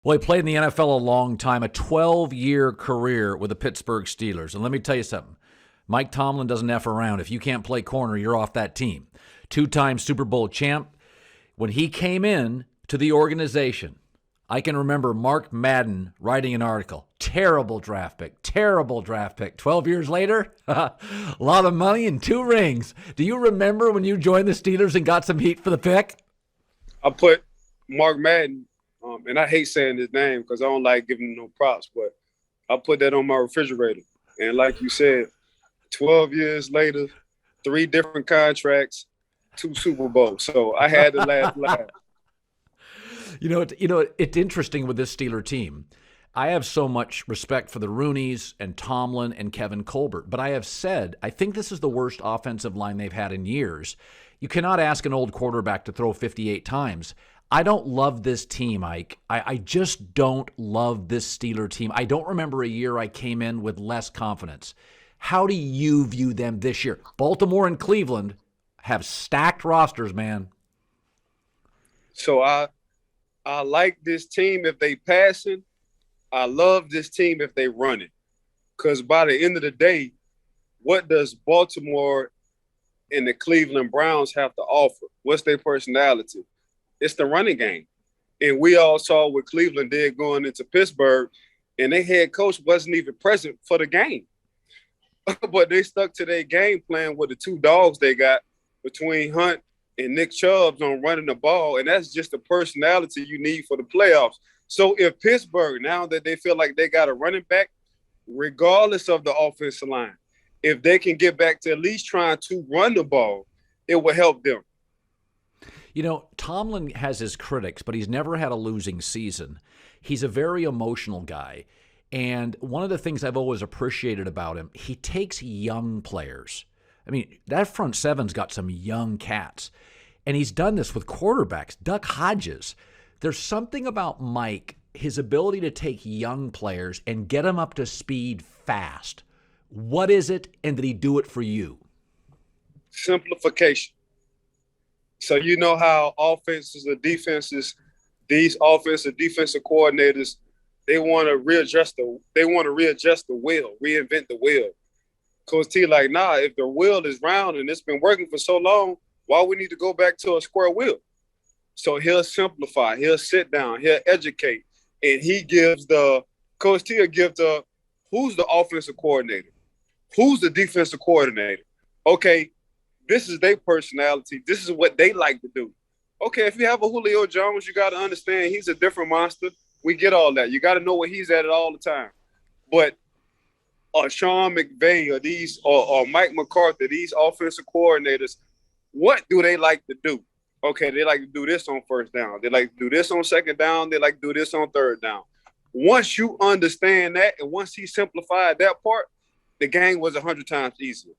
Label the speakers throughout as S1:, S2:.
S1: Well, he played in the NFL a long time, a 12-year career with the Pittsburgh Steelers. And let me tell you something. Mike Tomlin doesn't F around. If you can't play corner, you're off that team. Two-time Super Bowl champ. When he came in to the organization, I can remember Mark Madden writing an article. Terrible draft pick. 12 years later, a lot of money and 2 rings. Do you remember when you joined the Steelers and got some heat for the pick?
S2: I put Mark Madden, and I hate saying his name because I don't like giving him no props, but I put that on my refrigerator. And like you said, 12 years later, 3 different contracts, 2 Super Bowls. So I had to laugh.
S1: It's interesting with this Steeler team. I have so much respect for the Rooneys and Tomlin and Kevin Colbert, but I have said I think this is the worst offensive line they've had in years. You cannot ask an old quarterback to throw 58 times. I don't love this team, Ike. I just don't love this Steeler team. I don't remember a year I came in with less confidence. How do you view them this year? Baltimore and Cleveland have stacked rosters, man.
S2: So I like this team if they passing. I love this team if they running. Because by the end of the day, what does Baltimore and the Cleveland Browns have to offer? What's their personality? It's the running game. And we all saw what Cleveland did going into Pittsburgh, and their head coach wasn't even present for the game. But they stuck to their game plan with the 2 dogs they got between Hunt and Nick Chubb on running the ball, and that's just the personality you need for the playoffs. So if Pittsburgh, now that they feel like they got a running back, regardless of the offensive line, if they can get back to at least trying to run the ball, it will help them.
S1: Tomlin has his critics, but he's never had a losing season. He's a very emotional guy. And one of the things I've always appreciated about him, he takes young players. I mean, that front seven's got some young cats. And he's done this with quarterbacks. Duck Hodges. There's something about Mike, his ability to take young players and get them up to speed fast. What is it, and did he do it for you?
S2: Simplification. So you know how offenses or defenses, these offensive defensive coordinators, they want to readjust the wheel, reinvent the wheel. Coach T like, nah, if the wheel is round and it's been working for so long, why we need to go back to a square wheel? So he'll simplify, he'll sit down, he'll educate, and he gives Coach T will give who's the offensive coordinator? Who's the defensive coordinator? Okay, this is their personality. This is what they like to do. Okay, if you have a Julio Jones, you got to understand he's a different monster. We get all that. You got to know where he's at all the time. But Sean McVay or Mike McCarthy, these offensive coordinators, what do they like to do? Okay, they like to do this on first down. They like to do this on second down. They like to do this on third down. Once you understand that, and once he simplified that part, the game was 100 times easier.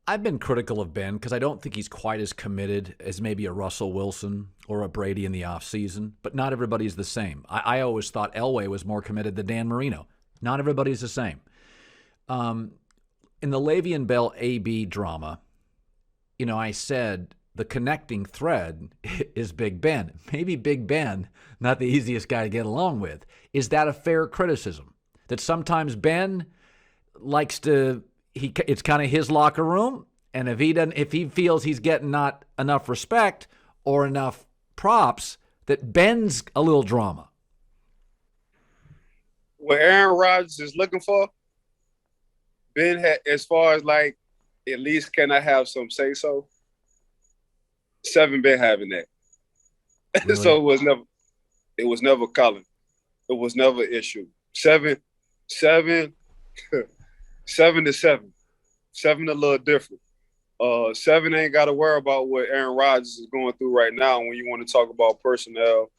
S1: I've been critical of Ben because I don't think he's quite as committed as maybe a Russell Wilson or a Brady in the offseason, but not everybody's the same. I always thought Elway was more committed than Dan Marino. Not everybody's the same. In the Le'Veon Bell AB drama, I said the connecting thread is Big Ben. Maybe Big Ben, not the easiest guy to get along with. Is that a fair criticism? That sometimes Ben likes to... it's kind of his locker room, and if he feels he's getting not enough respect or enough props, that Ben's a little drama.
S2: What Aaron Rodgers is looking for, Ben had, as far as like, at least can I have some say so? 7 been having that. Really? So it was never Colin. It was never an issue. 7 to 7. 7 a little different. 7 ain't got to worry about what Aaron Rodgers is going through right now when you want to talk about personnel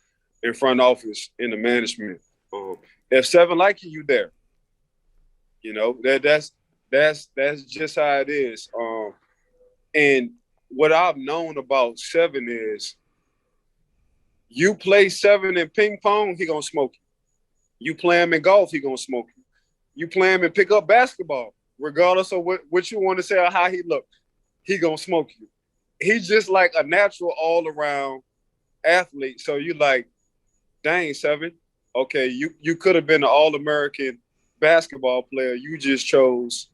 S2: in front office in the management. If 7 like you there. That's just how it is. And what I've known about 7 is you play 7 in ping pong, he gonna smoke you. You play him in golf, he gonna smoke you. You play him in pickup basketball, regardless of what you want to say or how he look, he gonna smoke you. He's just like a natural all-around athlete. So you like, dang, Seven. Okay, you could have been an All-American basketball player. You just chose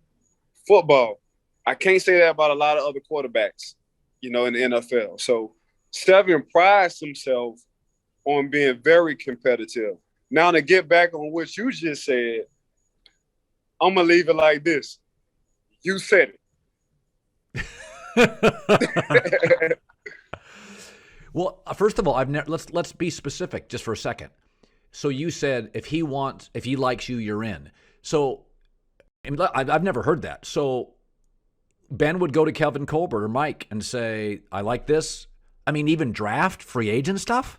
S2: football. I can't say that about a lot of other quarterbacks, in the NFL. So Seven prides himself on being very competitive. Now to get back on what you just said, I'm gonna leave it like this. You said it.
S1: Well, first of all, let's be specific just for a second. So you said if he likes you, you're in. So I've never heard that. So Ben would go to Kevin Colbert or Mike and say, I like this. I mean, even draft, free agent stuff?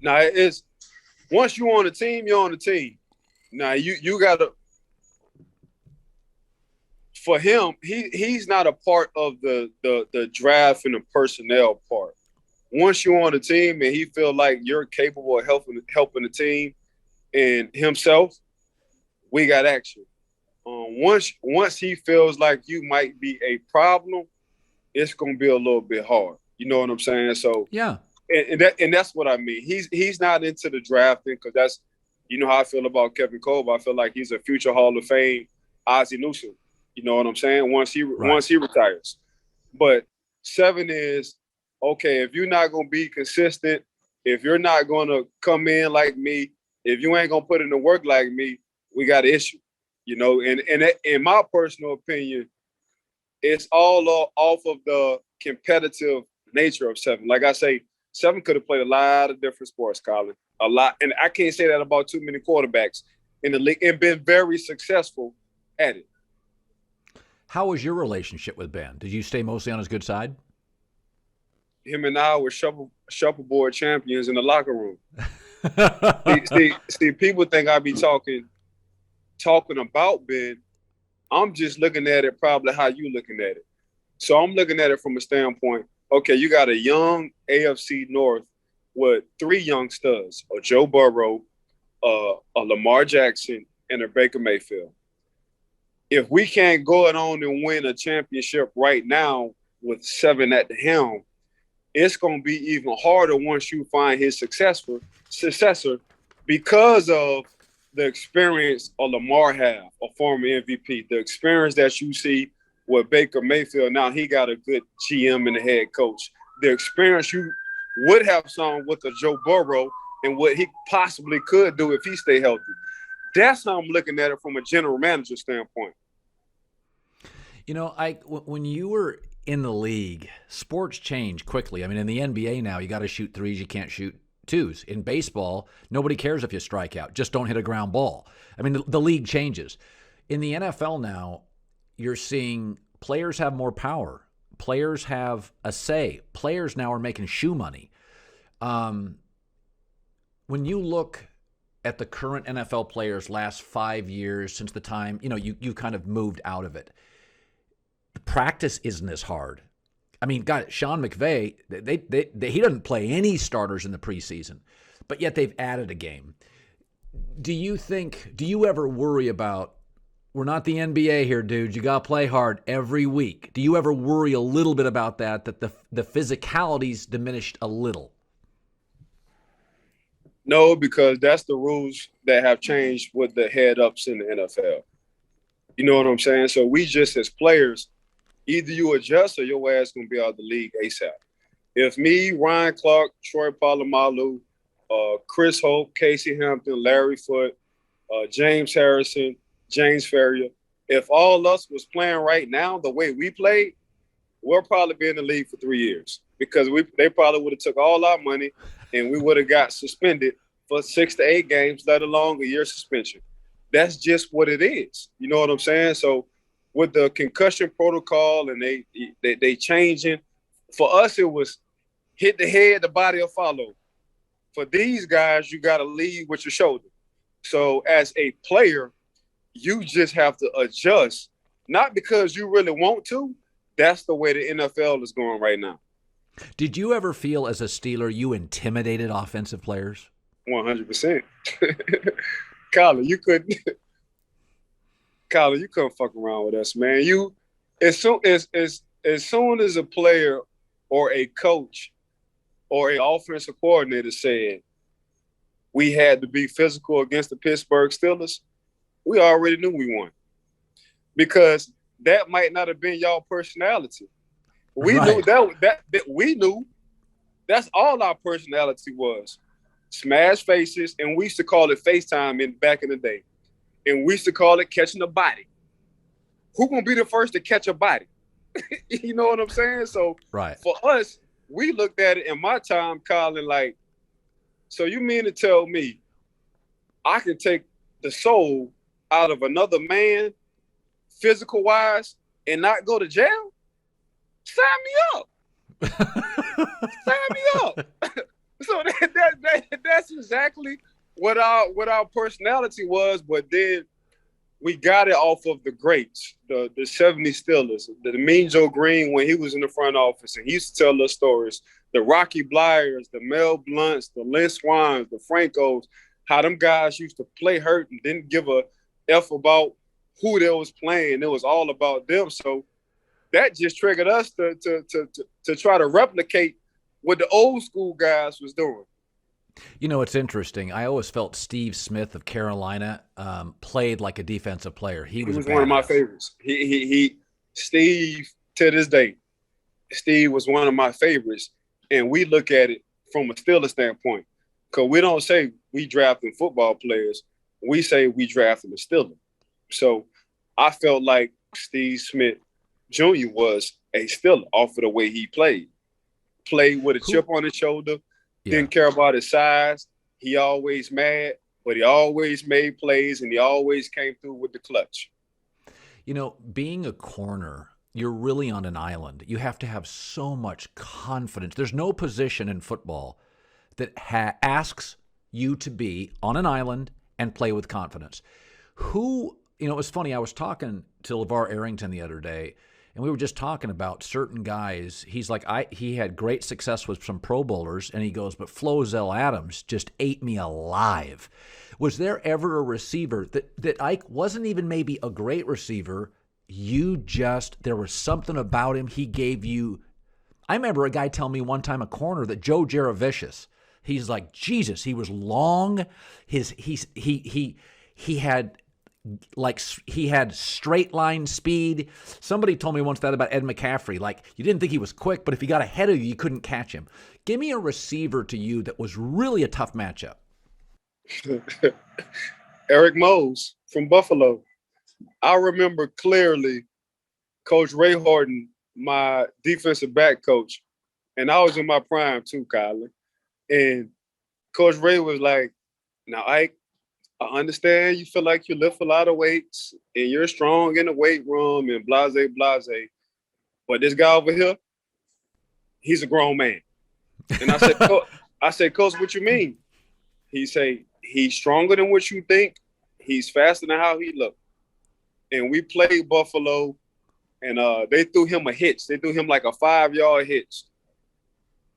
S2: Now, it's once you're on the team, you're on the team. Now, you got to – for him, he's not a part of the draft and the personnel part. Once you're on the team and he feel like you're capable of helping the team and himself, we got action. Once he feels like you might be a problem, it's gonna be a little bit hard. You know what I'm saying? So
S1: yeah,
S2: and that's what I mean. He's not into the drafting because that's how I feel about Kevin Colbert. I feel like he's a future Hall of Fame Ozzie Newsome. You know what I'm saying? Once he retires, but Seven is okay. If you're not gonna be consistent, if you're not gonna come in like me, if you ain't gonna put in the work like me, we got an issue. And in my personal opinion, it's all off of the competitive nature of Seven. Like I say, Seven could have played a lot of different sports, Colin. A lot. And I can't say that about too many quarterbacks in the league and been very successful at it.
S1: How was your relationship with Ben? Did you stay mostly on his good side?
S2: Him and I were shuffleboard champions in the locker room. see, people think I be talking about Ben. I'm just looking at it probably how you looking at it. So I'm looking at it from a standpoint, okay, you got a young AFC North with 3 young studs, a Joe Burrow, a Lamar Jackson, and a Baker Mayfield. If we can't go on and win a championship right now with Seven at the helm, it's going to be even harder once you find his successor because of the experience of Lamar have, a former MVP, the experience that you see with Baker Mayfield. Now he got a good GM and a head coach. The experience you would have some with a Joe Burrow and what he possibly could do if he stay healthy. That's how I'm looking at it from a general manager standpoint.
S1: When you were in the league, sports change quickly. I mean, in the NBA now, you got to shoot threes, you can't shoot twos. In baseball, nobody cares if you strike out. Just don't hit a ground ball. I mean, the league changes. In the NFL now, you're seeing players have more power. Players have a say. Players now are making shoe money. When you look at the current NFL players last 5 years since the time, you kind of moved out of it, the practice isn't as hard. I mean, God, Sean McVay, he doesn't play any starters in the preseason, but yet they've added a game. Do you ever worry about, we're not the NBA here, dude. You got to play hard every week. Do you ever worry a little bit about that the physicality's diminished a little?
S2: No, because that's the rules that have changed with the head-ups in the NFL. You know what I'm saying? So we just as players, either you adjust or your ass going to be out of the league ASAP. If me, Ryan Clark, Troy Polamalu, Chris Hope, Casey Hampton, Larry Foote, James Harrison, James Ferrier, if all us was playing right now the way we played, we'll probably be in the league for 3 years because they probably would have took all our money and we would have got suspended for 6 to 8 games, let alone a year suspension. That's just what it is. You know what I'm saying? So with the concussion protocol and they changing, for us it was hit the head, the body will follow. For these guys, you got to lead with your shoulder. So as a player, you just have to adjust, not because you really want to. That's the way the NFL is going right now.
S1: Did you ever feel as a Steeler you intimidated offensive players?
S2: 100%. Colin, you couldn't fuck around with us, man. You as soon as a player or a coach or an offensive coordinator said, we had to be physical against the Pittsburgh Steelers, we already knew we won. Because that might not have been y'all personality. We knew that we knew that's all our personality was. Smash faces, and we used to call it FaceTime back in the day. And we used to call it catching a body. Who gonna be the first to catch a body? You know what I'm saying? So for us, we looked at it in my time, Colin, like, so you mean to tell me I can take the soul out of another man, physical wise, and not go to jail? Sign me up. Sign me up. So that's exactly what our personality was, but then we got it off of the greats, the 70s Steelers, the Mean Joe Green when he was in the front office, and he used to tell us stories. The Rocky Blyers, the Mel Blunts, the Lynn Swans, the Francos, how them guys used to play hurt and didn't give a F about who they was playing. It was all about them. So that just triggered us to try to replicate what the old school guys was doing.
S1: You know, it's interesting. I always felt Steve Smith of Carolina played like a defensive player. He was
S2: one of my favorites. Steve, to this day, Steve was one of my favorites. And we look at it from a Steelers standpoint, because we don't say we drafting football players. We say we drafting a Steeler. So I felt like Steve Smith Jr. was a Steeler off of the way he played. Played with a chip on his shoulder. Yeah. Didn't care about his size. He always mad, but he always made plays, and he always came through with the clutch.
S1: You know, being a corner, you're really on an island. You have to have so much confidence. There's no position in football that asks you to be on an island and play with confidence. It was funny. I was talking to LeVar Arrington the other day, and we were just talking about certain guys. He's like, he had great success with some Pro Bowlers, and he goes, but Flozell Adams just ate me alive. Was there ever a receiver that Ike wasn't even maybe a great receiver? There was something about him. He gave you. I remember a guy telling me one time, a corner, that Joe Jaravicious, he's like, Jesus, he was long. He had straight line speed. Somebody told me once that about Ed McCaffrey. Like, you didn't think he was quick, but if he got ahead of you, you couldn't catch him. Give me a receiver to you that was really a tough matchup.
S2: Eric Mose from Buffalo. I remember clearly Coach Ray Horton, my defensive back coach, and I was in my prime too, Colin. And Coach Ray was like, now, Ike, I understand you feel like you lift a lot of weights and you're strong in the weight room and blase. But this guy over here, he's a grown man. And I said, Coach, what you mean? He say, he's stronger than what you think. He's faster than how he look. And we played Buffalo, and they threw him a hitch. They threw him like a 5-yard hitch.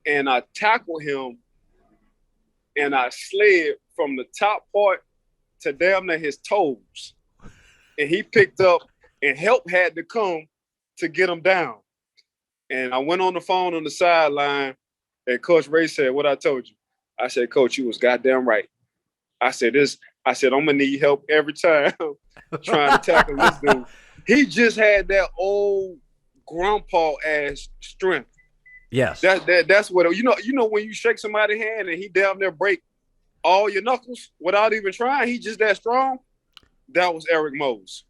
S2: And I tackled him, and I slid from the top part to damn near his toes. And he picked up, and help had to come to get him down. And I went on the phone on the sideline, and Coach Ray said, what I told you. I said, Coach, you was goddamn right. I said, I'm going to need help every time trying to tackle this dude. He just had that old grandpa-ass strength.
S1: Yes.
S2: That's what, you know when you shake somebody's hand and he damn near break all your knuckles without even trying, he just that strong. That was Eric Mose.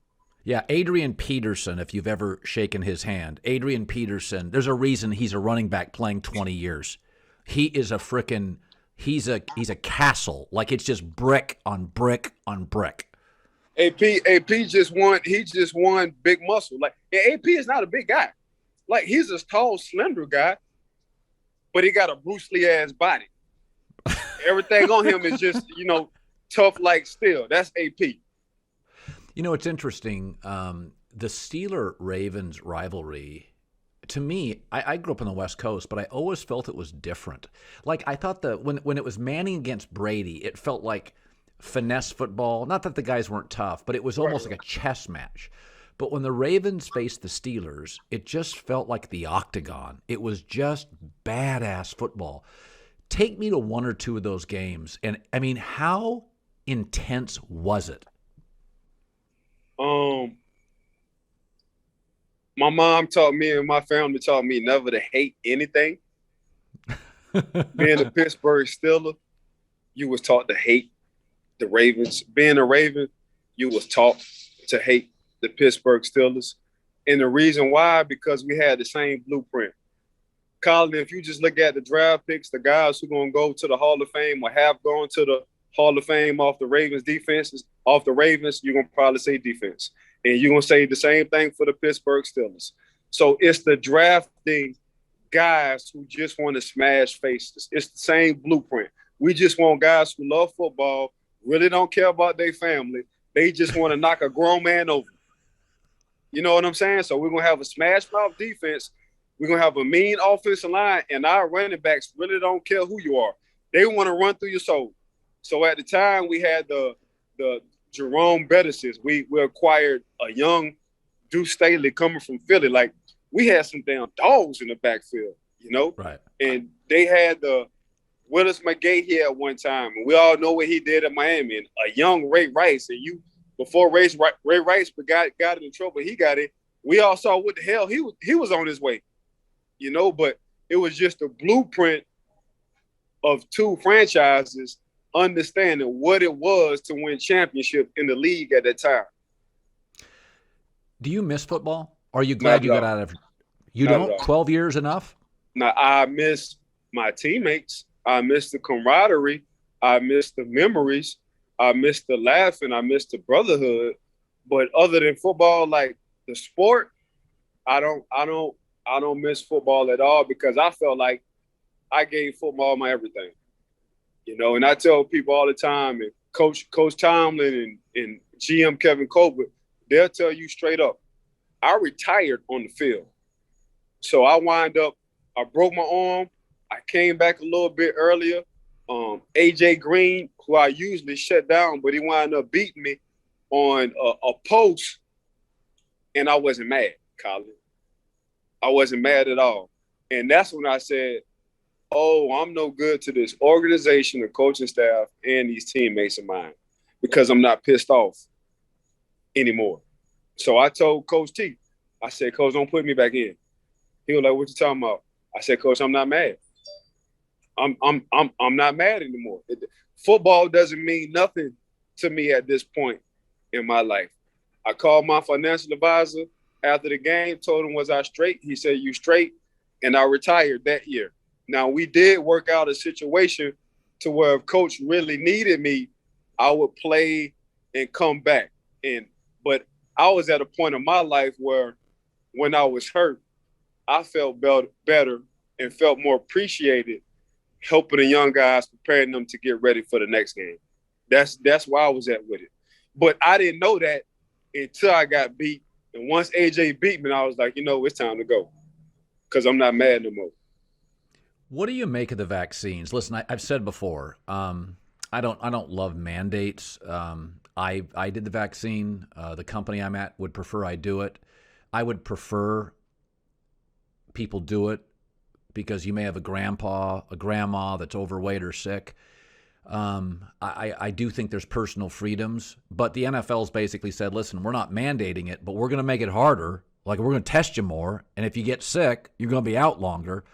S1: Yeah, Adrian Peterson, if you've ever shaken his hand. Adrian Peterson, there's a reason he's a running back playing 20 years. He is a frickin' he's a castle. Like, it's just brick on brick on brick.
S2: AP just won big muscle. Like, AP is not a big guy. Like, he's a tall, slender guy, but he got a Bruce Lee ass body. Everything on him is just, tough like steel. That's AP.
S1: It's interesting. The Steeler-Ravens rivalry, to me, I grew up on the West Coast, but I always felt it was different. Like, I thought that when it was Manning against Brady, it felt like finesse football. Not that the guys weren't tough, but it was almost like a chess match. But when the Ravens faced the Steelers, it just felt like the octagon. It was just badass football. Take me to one or two of those games. And, I mean, how intense was it?
S2: My mom taught me and my family taught me never to hate anything. Being a Pittsburgh Steeler, you was taught to hate the Ravens. Being a Raven, you was taught to hate the Pittsburgh Steelers. And the reason why, because we had the same blueprint. Colin, if you just look at the draft picks, the guys who are going to go to the Hall of Fame or have gone to the Hall of Fame off the Ravens defenses, off the Ravens, you're going to probably say defense. And you're going to say the same thing for the Pittsburgh Steelers. So it's the drafting guys who just want to smash faces. It's the same blueprint. We just want guys who love football, really don't care about their family. They just want to knock a grown man over. You know what I'm saying? So we're going to have a smash mouth defense. We're going to have a mean offensive line, and our running backs really don't care who you are. They want to run through your soul. So at the time, we had the Jerome Bettises. We acquired a young Deuce Staley coming from Philly. Like, we had some damn dogs in the backfield, you know?
S1: Right.
S2: And they had the Willis McGahee here at one time, and we all know what he did at Miami. And a young Ray Rice, and before Ray Rice got in trouble, he got it. We all saw what the hell he was on his way, you know. But it was just a blueprint of two franchises understanding what it was to win championship in the league at that time.
S1: Do you miss football? Are you glad you got out of it? You don't? 12 years enough?
S2: Now, I miss my teammates. I miss the camaraderie. I miss the memories. I miss the laughing. I miss the brotherhood. But other than football, like the sport, I don't miss football at all, because I felt like I gave football my everything. You know, and I tell people all the time, and Coach Tomlin and GM Kevin Colbert, they'll tell you straight up, I retired on the field. So I broke my arm. I came back a little bit earlier. AJ Green, who I usually shut down, but he wound up beating me on a post, and I wasn't mad, Colin. I wasn't mad at all. And that's when I said, oh, I'm no good to this organization, the coaching staff, and these teammates of mine, because I'm not pissed off anymore. So I told Coach T, I said, Coach, don't put me back in. He was like, what you talking about? I said, Coach, I'm not mad. I'm not mad anymore. Football doesn't mean nothing to me at this point in my life. I called my financial advisor after the game, told him, was I straight? He said, you straight. And I retired that year. Now, we did work out a situation to where if Coach really needed me, I would play and come back. But I was at a point in my life where when I was hurt, I felt better and felt more appreciated helping the young guys, preparing them to get ready for the next game. That's where I was at with it. But I didn't know that until I got beat. And once AJ beat me, I was like, it's time to go, because I'm not mad no more.
S1: What do you make of the vaccines? Listen, I've said before, I don't love mandates. I did the vaccine. The company I'm at would prefer I do it. I would prefer people do it, because you may have a grandpa, a grandma that's overweight or sick. I do think there's personal freedoms, but the NFL's basically said, listen, we're not mandating it, but we're going to make it harder. Like, we're going to test you more, and if you get sick, you're going to be out longer.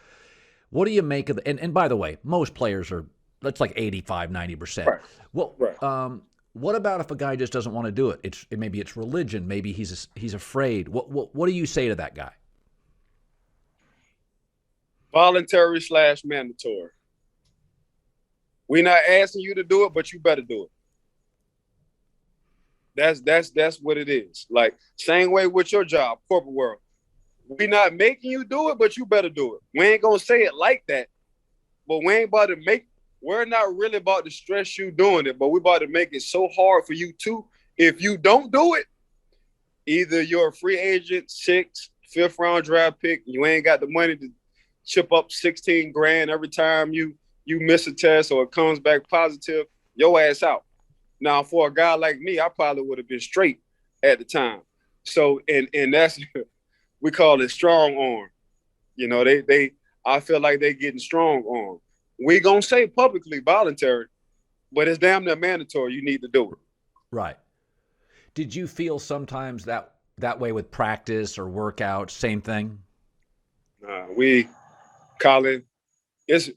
S1: What do you make of and by the way, most players are, that's like 85, 90%.
S2: Right.
S1: Well,
S2: right.
S1: What about if a guy just doesn't want to do it? Maybe it's religion. Maybe he's afraid. What do you say to that guy?
S2: Voluntary / mandatory. We're not asking you to do it, but you better do it. That's what it is. Like, same way with your job, corporate world. We're not making you do it, but you better do it. We ain't gonna say it like that, but we're not really about to stress you doing it, but we're about to make it so hard for you too. If you don't do it, either you're a free agent, 6th, 5th round draft pick, you ain't got the money to chip up $16,000 every time you miss a test or it comes back positive, your ass out. Now, for a guy like me, I probably would have been straight at the time. So, and that's, we call it strong arm. I feel like they getting strong arm. We gonna say publicly voluntary, but it's damn near mandatory. You need to do it.
S1: Right. Did you feel sometimes that way with practice or workout? Same thing?
S2: Colin, it's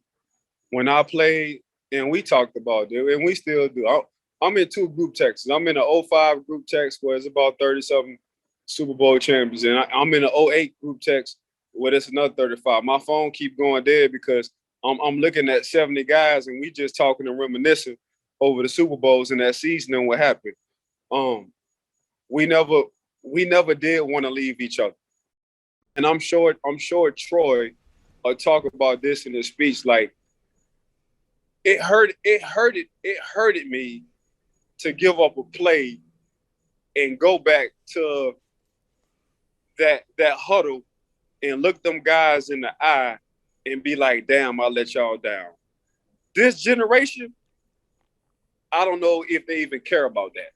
S2: when I played, and we talked about it, and we still do. I'm in 2 group texts. I'm in the 05 group text where it's about 30-something Super Bowl champions, and I'm in the 08 group text where it's another 35. My phone keep going dead because I'm looking at 70 guys, and we just talking and reminiscing over the Super Bowls in that season and what happened. We never did want to leave each other, and I'm sure Troy will talk about this in his speech. Like it hurted me to give up a play and go back to that huddle and look them guys in the eye and be like, damn, I let y'all down. This generation, I don't know if they even care about that.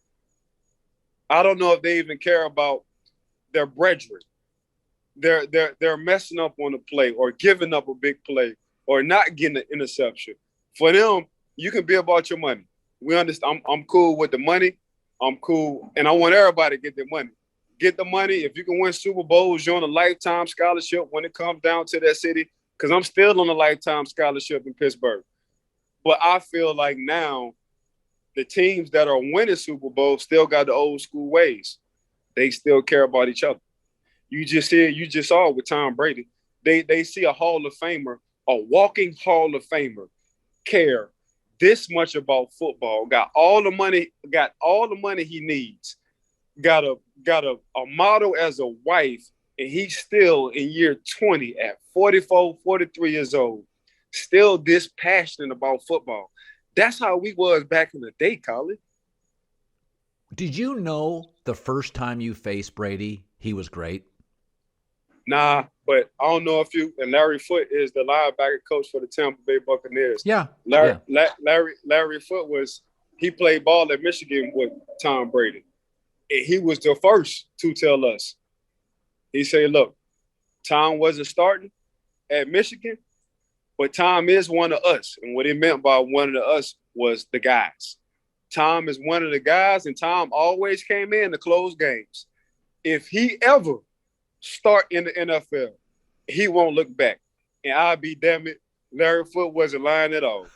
S2: I don't know if they even care about their brethren. They're messing up on the play or giving up a big play or not getting an interception. For them, you can be about your money. We understand. I'm cool with the money. I'm cool. And I want everybody to get their money. Get the money. If you can win Super Bowls, you're on a lifetime scholarship when it comes down to that city, because I'm still on a lifetime scholarship in Pittsburgh. But I feel like now the teams that are winning Super Bowls still got the old school ways. They still care about each other. You just saw it with Tom Brady. They see a Hall of Famer, a walking Hall of Famer, care this much about football, got all the money he needs, got a model as a wife, and he's still in year 20 at 44, 43 years old, still this passionate about football. That's how we was back in the day, Colin.
S1: Did you know the first time you faced Brady, he was great?
S2: Nah, but I don't know if you, and Larry Foote is the linebacker coach for the Tampa Bay Buccaneers.
S1: Yeah.
S2: Larry Foote he played ball at Michigan with Tom Brady. And he was the first to tell us. He said, look, Tom wasn't starting at Michigan, but Tom is one of us. And what he meant by one of the us was the guys. Tom is one of the guys, and Tom always came in to close games. If he ever start in the NFL, he won't look back. And I'll be damn it, Larry Foote wasn't lying at all.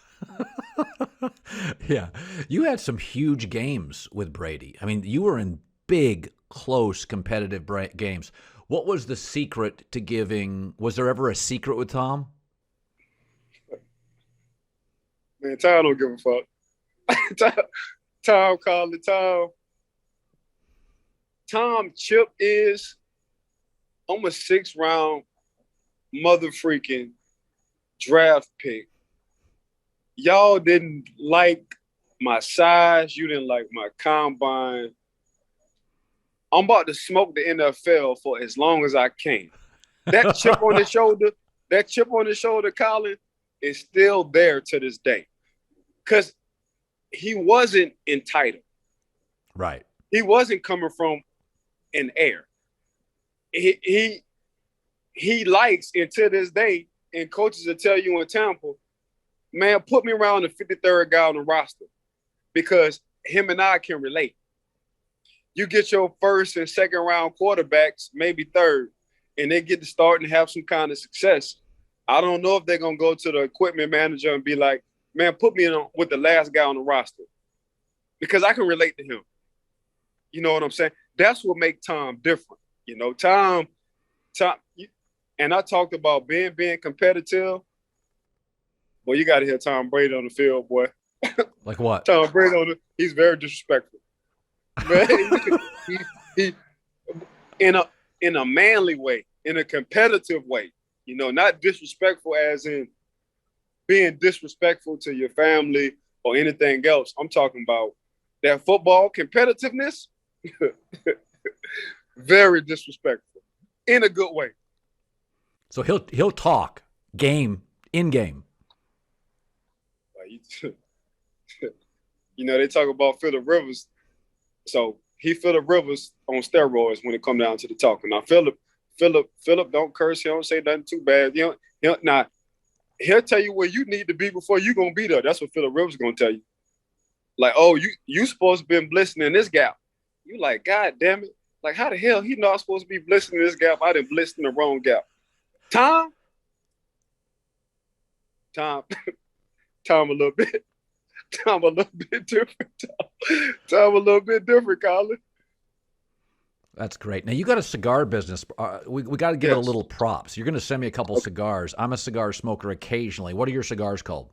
S1: Yeah. You had some huge games with Brady. I mean, you were in big, close, competitive games. What was the secret to giving? Was there ever a secret with Tom?
S2: Man, Tom don't give a fuck. Tom called it Tom. Tom Chip is I'm a 6th round mother freaking draft pick. Y'all didn't like my size. You didn't like my combine. I'm about to smoke the NFL for as long as I can. That chip on the shoulder, Colin, is still there to this day. Because he wasn't entitled.
S1: Right.
S2: He wasn't coming from an air. He likes, and to this day, and coaches will tell you in Tampa, man, put me around the 53rd guy on the roster because him and I can relate. You get your 1st and 2nd round quarterbacks, maybe 3rd, and they get to start and have some kind of success. I don't know if they're going to go to the equipment manager and be like, man, put me in with the last guy on the roster because I can relate to him. You know what I'm saying? That's what makes Tom different. You know, Tom, and I talked about being competitive. Boy, you got to hear Tom Brady on the field, boy.
S1: Like what?
S2: Tom Brady he's very disrespectful. he in a manly way, in a competitive way. You know, not disrespectful as in being disrespectful to your family or anything else. I'm talking about that football competitiveness. Very disrespectful in a good way.
S1: So he'll talk in game.
S2: You know, they talk about Phillip Rivers. So he Phillip Rivers on steroids when it come down to the talking. Now Phillip don't curse. He don't say nothing too bad. You know, he'll tell you where you need to be before you're gonna be there. That's what Phillip Rivers is gonna tell you. Like, oh, you supposed to been blitzing in this gap. You like, God damn it. Like, how the hell he not supposed to be blitzing in this gap? I done blitzed in the wrong gap. Tom a little bit. Tom a little bit different. Tom a little bit different, Colin.
S1: That's great. Now, you got a cigar business. We got to give it a little props. You're going to send me a couple cigars. I'm a cigar smoker occasionally. What are your cigars called?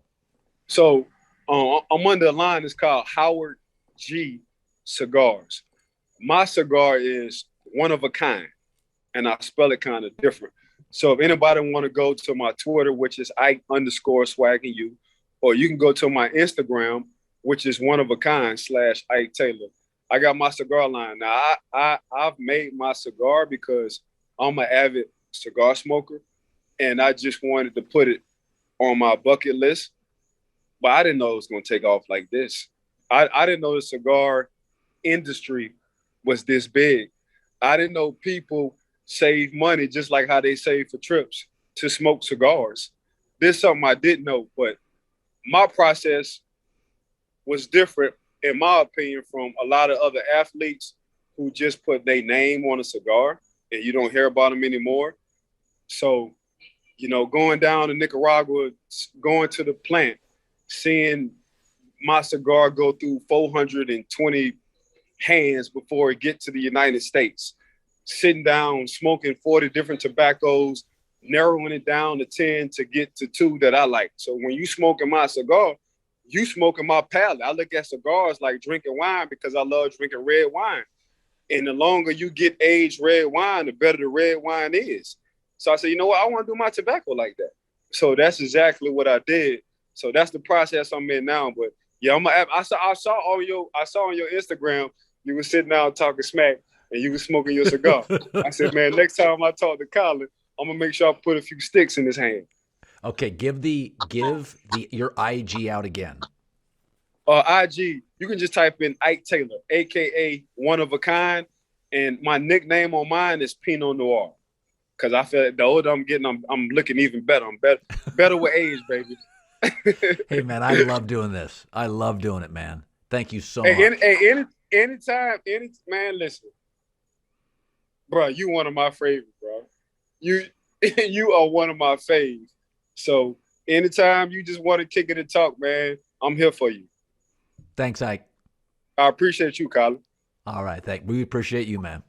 S2: So I'm under the line. It's called Howard G Cigars. My cigar is one of a kind, and I spell it kind of different. So if anybody want to go to my Twitter, which is Ike_swagging you, or you can go to my Instagram, which is one of a kind / Ike Taylor. I got my cigar line. Now, I've made my cigar because I'm an avid cigar smoker, and I just wanted to put it on my bucket list. But I didn't know it was going to take off like this. I didn't know the cigar industry was this big. I didn't know people save money just like how they save for trips to smoke cigars. This is something I didn't know, but my process was different, in my opinion, from a lot of other athletes who just put their name on a cigar and you don't hear about them anymore. So, going down to Nicaragua, going to the plant, seeing my cigar go through 420 hands before it gets to the United States, sitting down, smoking 40 different tobaccos, narrowing it down to 10 to get to 2 that I like. So when you smoking my cigar, you smoking my palate. I look at cigars like drinking wine because I love drinking red wine. And the longer you get aged red wine, the better the red wine is. So I said, you know what? I want to do my tobacco like that. So that's exactly what I did. So that's the process I'm in now. But yeah, I saw on your Instagram, you were sitting down talking smack and you were smoking your cigar. I said, man, next time I talk to Colin, I'm gonna make sure I put a few sticks in his hand.
S1: Okay, give your IG out again.
S2: IG, you can just type in Ike Taylor, aka One of a Kind, and my nickname on mine is Pinot Noir, because I feel like the older I'm getting, I'm looking even better. I'm better with age, baby.
S1: Hey man, I love doing this. I love doing it, man. Thank you so much.
S2: Anytime, man, listen, bro, you one of my favorites, bro. You are one of my faves. So anytime you just want to kick it and talk, man, I'm here for you.
S1: Thanks, Ike.
S2: I appreciate you, Colin.
S1: All right, we appreciate you, man.